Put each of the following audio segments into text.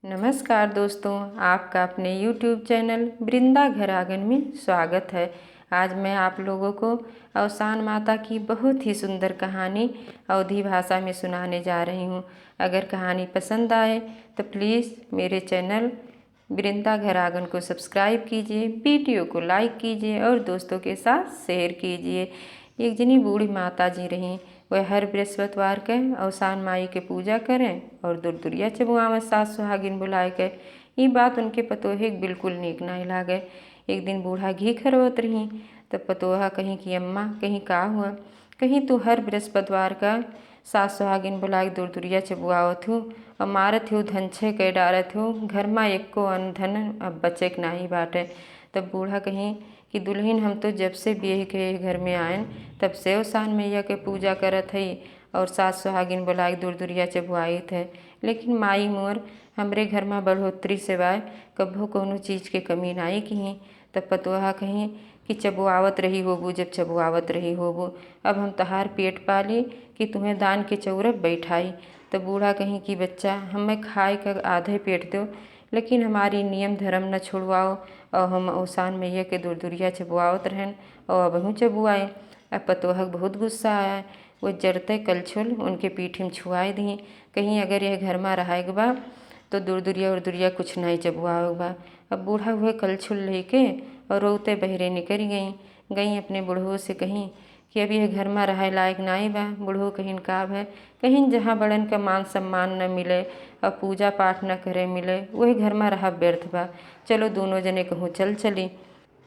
नमस्कार दोस्तों, आपका अपने YouTube चैनल वृंदा घर आंगन में स्वागत है। आज मैं आप लोगों को अवसान माता की बहुत ही सुंदर कहानी अवधी भाषा में सुनाने जा रही हूँ। अगर कहानी पसंद आए तो प्लीज़ मेरे चैनल वृंदा घर आंगन को सब्सक्राइब कीजिए, वीडियो को लाइक कीजिए और दोस्तों के साथ शेयर कीजिए। एक जनी बूढ़ी माता जी रहीं। वह हर बृहस्पतिवार के अवसान माई के पूजा करें और दुरदुरिया चबुआवत सास सुहागिन बुलाए के। ये बात उनके पतोहे बिल्कुल नीक नहीं लागे। एक दिन बूढ़ा घी खरवत रही तब पतोहा कहीं कि अम्मा कहीं का हुआ, कहीं तो हर बृहस्पतिवार का सास सुहागिन बुलाए दुरदुरिया चबुआवत हो और मारत हो धनछे के डारत हो, घर में एको अन्न धन अब बचे के नहीं बाटे। तब बूढ़ा कहीं कि दुल्हन हम तो जब से ब्याह के घर में आयन तब से अवसान मैया के पूजा करत हई और सास सुहागिन बुलाए दुरदुरिया चबुआई थे, लेकिन माई मोर हमरे घर में बढ़ोतरी सिवाय कभो कोनो चीज़ के कमी नहीं की। तब पतोहा कहीं कि चबुआवत रही होबू, जब चबुआवत रही होबू अब हम तहार पेट पाली कि तुम्हें दान के चौरब बैठाई। तब बूढ़ा कहीं कि बच्चा हमें खाए का आधे पेट दो, लेकिन हमारी नियम धर्म न छुड़वाओ और हम अवसान मैया के दुरदुरिया चबुआवत रहन और अब हूँ चबुआए। अब पतोहक बहुत गुस्सा आया। वो जड़ते कलछुल उनके पीठ में छुआए दी, कहीं अगर यह घर में रहेगा बा तो दुरदुरिया उर्दुरिया कुछ नहीं चबुआओगा। अब बूढ़ा हुए कलछुल लेके और रोते बहरे निकल गई अपने बुढ़ो से कहीं कि अब यह घर में रहे लायक नहीं बा। बुढ़ो कहीं काब है, कहीं जहाँ बड़न का मान सम्मान न मिले और पूजा पाठ न करे मिले वही घर में रहा व्यर्थ बा। चलो दोनों जने कहूँ चल चली।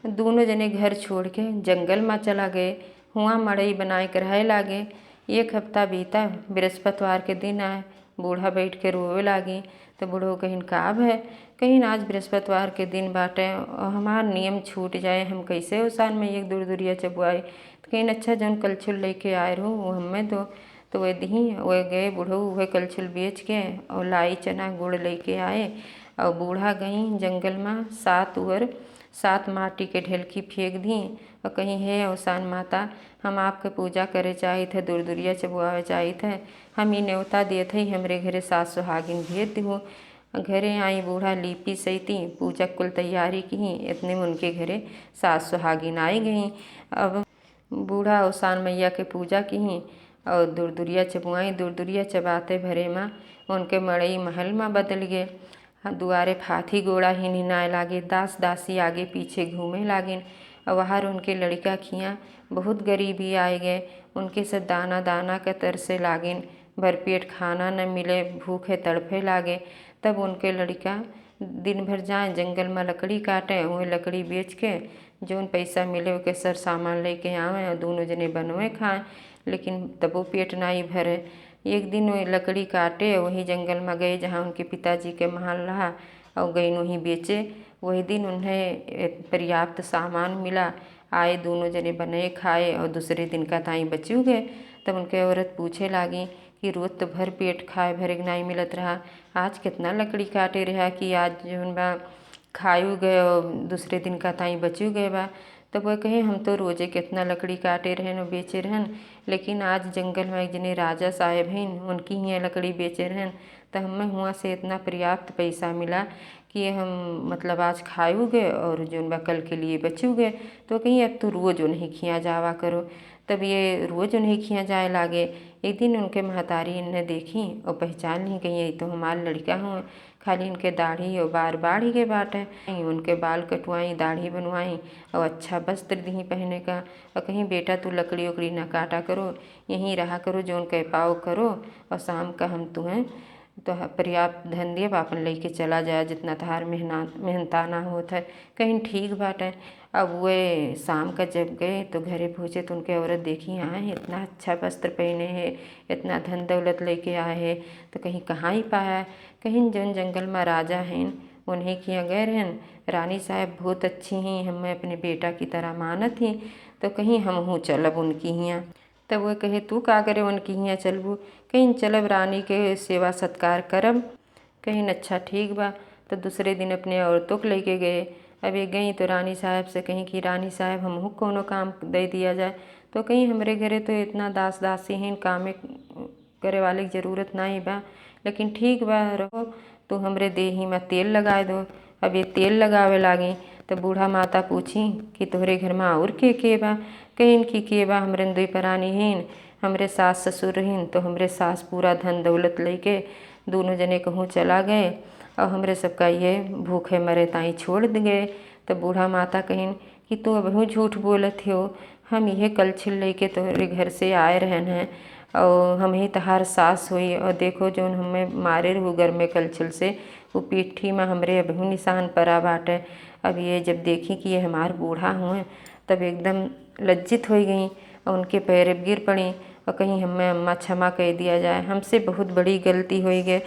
दोनों जने घर छोड़ के जंगल में चला गए। हुआ मड़ई बनाए कर रहे लागे। एक हफ्ता बीता, बृहस्पतिवार के दिन आए। बूढ़ा बैठ के रोवे लागी तो बूढ़ो कहीं काब है, कहीं आज बृहस्पतिवार के दिन बाटे और हमार नियम छूट जाए, हम कैसे अवसान में एक दुरदुरिया चबुआई। तो कहीं अच्छा जौन कलछुल लेके आए रहो वो हमें दो। तो वह दी वह गए बूढ़ो वह कलछुल बेच के और लाई चना गुड़ लेके आए और बूढ़ा गई जंगल में 7 उअर 7 माटी के ढेलकी फेंक दी और कहीं हे अवसान माता हम आपके पूजा करे चाहे थे, दुरदुरिया चबुआवे चाहे थे, हम ही न्योता दिए थे हमरे घरे सास सुहागिन भेज दो। घरे आई बूढ़ा लीपी सईती पूजा कुल तैयारी की, इतने में उनके घरे सास सुहागिन आई गई। अब बूढ़ा अवसान मैया के पूजा की और दुरदुरिया चबुआई। दुरदुरिया चबाते भरे माँ उनके मड़ई महल में बदल गए। दुआरे फाथी घोड़ा ही निनाए लागे, दास दासी आगे पीछे घूमे लागिन और वहाँ उनके लड़का खियाँ बहुत गरीबी आए गए। उनके से दाना दाना के तरसे लागिन, भरपेट खाना न मिले, भूखे तड़फे लागे। तब उनके लड़का दिन भर जाए जंगल में लकड़ी काटे, वह लकड़ी बेच के जौन पैसा मिले उसके सर सामान लेके आवे और दोनों जने बनवे खाएं, लेकिन तबो पेट नहीं भरे। एक दिन वे लकड़ी काटे वही जंगल में गए जहाँ उनके पिताजी के महल रहा और गई वहीं बेचे। वही दिन उन्हें पर्याप्त सामान मिला, आए दोनों जने बने खाए और दूसरे दिन का ताई बचू गए। तब उनके औरत पूछे लागी कि रोज तो भर पेट खाए भरे नहीं मिलत रहा, आज कितना लकड़ी काटे रहा कि आज जौन बा खायू गए और दूसरे दिन का ताई बचू गए बा। तब वह कहे हम तो रोजे कितना लकड़ी काटे रहन और बेचे रहन, लेकिन आज जंगल में एक जने राजा साहेब हैं उनकी ही लकड़ी बेचे रहन तो हमें हुआ से इतना पर्याप्त पैसा मिला कि हम मतलब आज खायू गए और जौन बा कल के लिए बचू गए। तो कहीं अब तो रोज़ उन्हें खिया जावा करो। तब ये रोज़ उन्हें खिया जाए लागे। एक दिन उनके महतारी इन्हें देखी और पहचान ली, कहीं यही तो हमारे लड़का हुए, खाली इनके दाढ़ी और बार बाढ़ी के बाटे। उनके बाल कटवाई, दाढ़ी बनवाई और अच्छा वस्त्र दी पहने का और कहीं बेटा तू लकड़ी उकड़ी ना काटा करो, यहीं रहा करो, जौन कह पाओ करो और शाम का हम तुम्हें तो पर्याप्त धन दिए अपन लेके चला जाए, जितना तहार मेहनताना होता है। कहीं ठीक बाटे। अब वे शाम का जब गए तो घरे पहुँचे तो उनके औरत देखी आए इतना अच्छा वस्त्र पहने हैं, इतना धन दौलत लेके आए हैं, तो कहीं कहाँ ही पाया। कहीं जौन जंगल में राजा हैं उन्हें किया गए रहन, रानी साहब बहुत अच्छी हैं, हमें अपने बेटा की तरह मानत ही, तो कहीं हम हूँ चलब उनकी हियाँ। तब वह कहे तू का करे उनकी हियाँ चलबू, कहीं चलब रानी के सेवा सत्कार करब। कहीं अच्छा ठीक बा। तो दूसरे दिन अपने औरतों को लेके गए। अब ये गई तो रानी साहब से कहीं कि रानी साहब हमहू कोनो काम दे दिया जाए। तो कहीं हमरे घरे तो इतना दास दासी हैं, काम करे वाले की ज़रूरत नहीं बा, लेकिन ठीक बा रहो। तो हमरे देही में तेल लगाए दो। अब ये तेल लगावे लागी तो बूढ़ा माता पूछी कि तोहरे घर में और के बा। कहिन कि के बा, हमरे दुई प्राणी हिन, हमरे सास ससुर हिन। तो हमरे सास पूरा धन दौलत लेके दोनों जने कहूँ चला गए और हमरे सबका ये भूखे मरे ताई छोड़ गए। तो बूढ़ा माता कहिन कि तू अबहू झूठ बोलत हो, हम यह कलछिल लेके तोहरे घर से आए रहन हैं और हम ही तहार सास हुई। और देखो जोन हमें मारे रहू घर में कलछिल से, वो पीठी में हमरे अबहू निशान पड़ा बाटे। अब ये जब देखी कि ये हमार बूढ़ा हुए तब एकदम लज्जित हो गई और उनके पैर गिर पड़ी और कहीं हमें अम्मा क्षमा कह दिया जाए, हमसे बहुत बड़ी गलती हो गई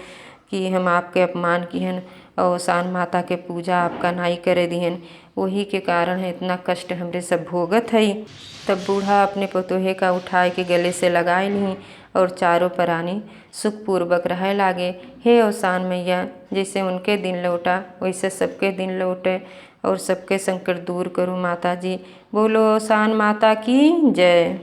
कि हम आपके अपमान किहन और सान माता के पूजा आपका नाई करे दिहन, वही के कारण है इतना कष्ट हमरे सब भोगत है। तब बूढ़ा अपने पतोहे का उठाए के गले से लगाए ली और चारों प्राणी सुखपूर्वक रह लागे। हे अवसान मैया, जैसे उनके दिन लौटा वैसे सबके दिन लौटे और सबके संकट दूर करो माता जी। बोलो अवसान माता की जय।